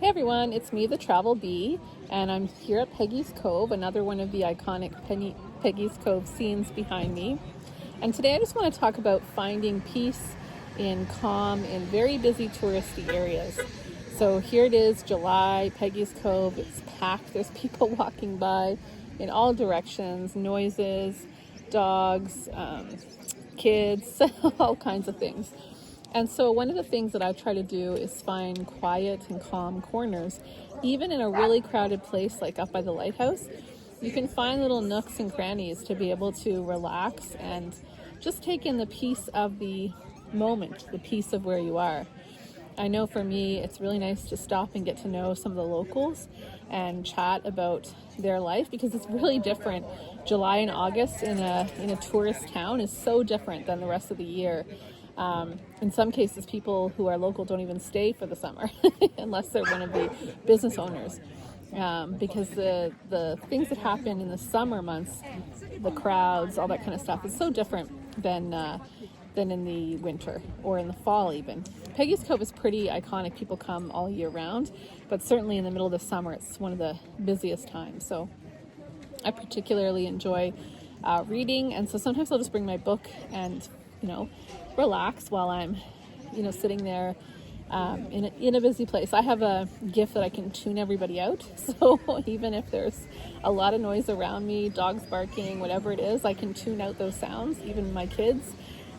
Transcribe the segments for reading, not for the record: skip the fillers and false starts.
Hey everyone, it's me, the Travel Bee, and I'm here at Peggy's Cove, another one of the iconic Peggy's Cove scenes behind me. And today I just want to talk about finding peace in calm in very busy touristy areas. So here it is, July, Peggy's Cove, it's packed, there's people walking by in all directions, noises, dogs, kids, all kinds of things. And so one of the things that I try to do is find quiet and calm corners. Even in a really crowded place like up by the lighthouse, you can find little nooks and crannies to be able to relax and just take in the peace of the moment, the peace of where you are. I know for me, it's really nice to stop and get to know some of the locals and chat about their life because it's really different. July and August in a tourist town is so different than the rest of the year. In some cases, people who are local don't even stay for the summer unless they're one of the business owners. Because the things that happen in the summer months, the crowds, all that kind of stuff is so different than in the winter or in the fall even. Peggy's Cove is pretty iconic. People come all year round, but certainly in the middle of the summer, it's one of the busiest times. So I particularly enjoy reading, and so sometimes I'll just bring my book and relax while I'm sitting there in a busy place. I have a gift that I can tune everybody out, so even if there's a lot of noise around me, dogs barking, whatever it is, I can tune out those sounds, even my kids.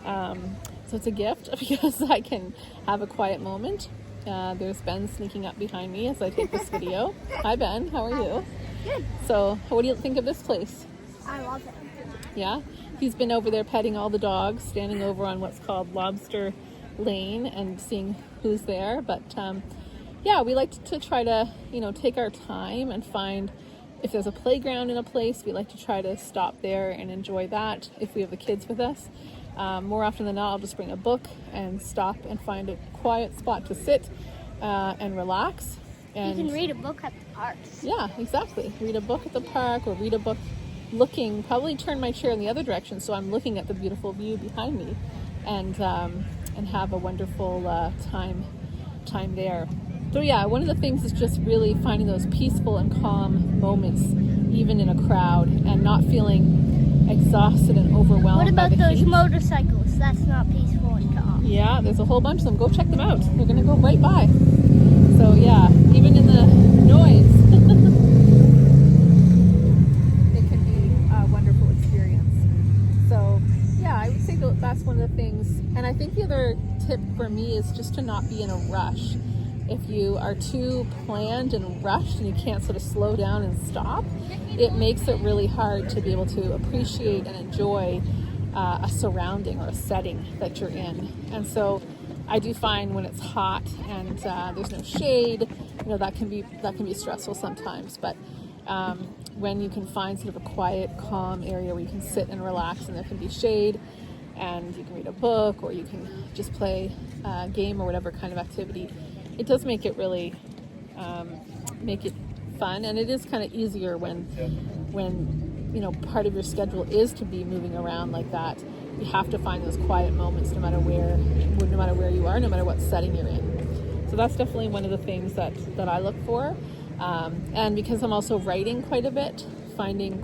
So it's a gift because I can have a quiet moment. There's Ben sneaking up behind me as I take this video. Hi Ben, how are you? Good. So what do you think of this place? I love it. Yeah? He's been over there petting all the dogs, standing over on what's called Lobster Lane and seeing who's there. But we like to try to, take our time and find if there's a playground in a place, we like to try to stop there and enjoy that if we have the kids with us. More often than not, I'll just bring a book and stop and find a quiet spot to sit and relax. And you can read a book at the parks. Yeah, exactly. Read a book at the park or read a book probably turn my chair in the other direction so I'm looking at the beautiful view behind me and have a wonderful time there. So yeah, one of the things is just really finding those peaceful and calm moments even in a crowd and not feeling exhausted and overwhelmed. What about by the those heat. motorcycles? That's not peaceful and calm. Yeah, there's a whole bunch of them. Go check them out. They're going to go right by. So yeah, even in the noise, it can be a wonderful experience. So yeah, I would say that's one of the things. And I think the other tip for me is just to not be in a rush. If you are too planned and rushed and you can't sort of slow down and stop, it makes it really hard to be able to appreciate and enjoy a surrounding or a setting that you're in. And so I do find when it's hot and there's no shade, that can be stressful sometimes. But when you can find sort of a quiet, calm area where you can sit and relax and there can be shade and you can read a book or you can just play a game or whatever kind of activity, it does make it really make it fun. And it is kind of easier when part of your schedule is to be moving around like that. You have to find those quiet moments no matter where you are, no matter what setting you're in. So that's definitely one of the things that I look for. And because I'm also writing quite a bit, finding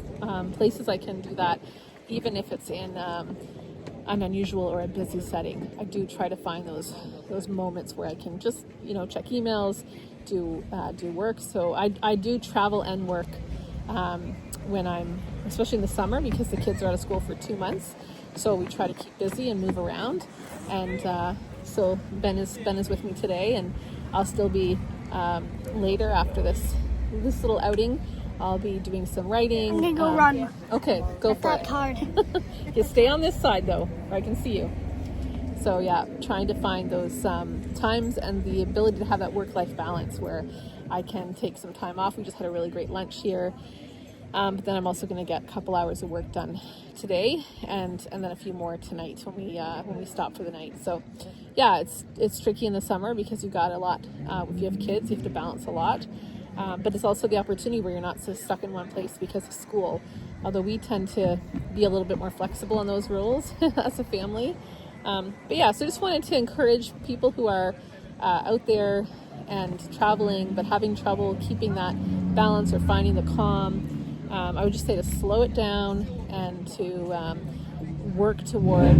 places I can do that, even if it's in an unusual or a busy setting. I do try to find those moments where I can just check emails, do work. So I do travel and work when I'm, especially in the summer, because the kids are out of school for 2 months. So we try to keep busy and move around. And so Ben is with me today, and I'll still be later after this little outing. I'll be doing some writing. I'm gonna go run. Okay, go for it. That's hard. You stay on this side though, where I can see you. So yeah, trying to find those times and the ability to have that work-life balance where I can take some time off. We just had a really great lunch here. But then I'm also going to get a couple hours of work done today, and then a few more tonight when we stop for the night. So, yeah, it's tricky in the summer because you've got a lot. If you have kids, you have to balance a lot. But it's also the opportunity where you're not so stuck in one place because of school. Although we tend to be a little bit more flexible on those rules as a family. But yeah, so I just wanted to encourage people who are out there and traveling, but having trouble keeping that balance or finding the calm, I would just say to slow it down and to work toward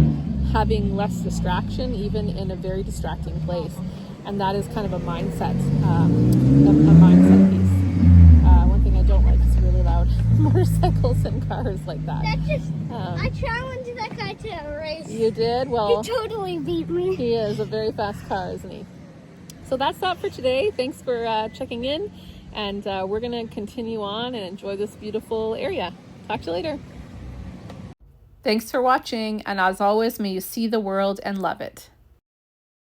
having less distraction, even in a very distracting place. And that is kind of a mindset piece. One thing I don't like is really loud motorcycles and cars like that. I challenged that guy to a race. You did? Well, He totally beat me. he is a very fast car, isn't he? So that's that for today. Thanks for checking in, and we're going to continue on and enjoy this beautiful area. Talk to you later. Thanks for watching, and as always, may you see the world and love it.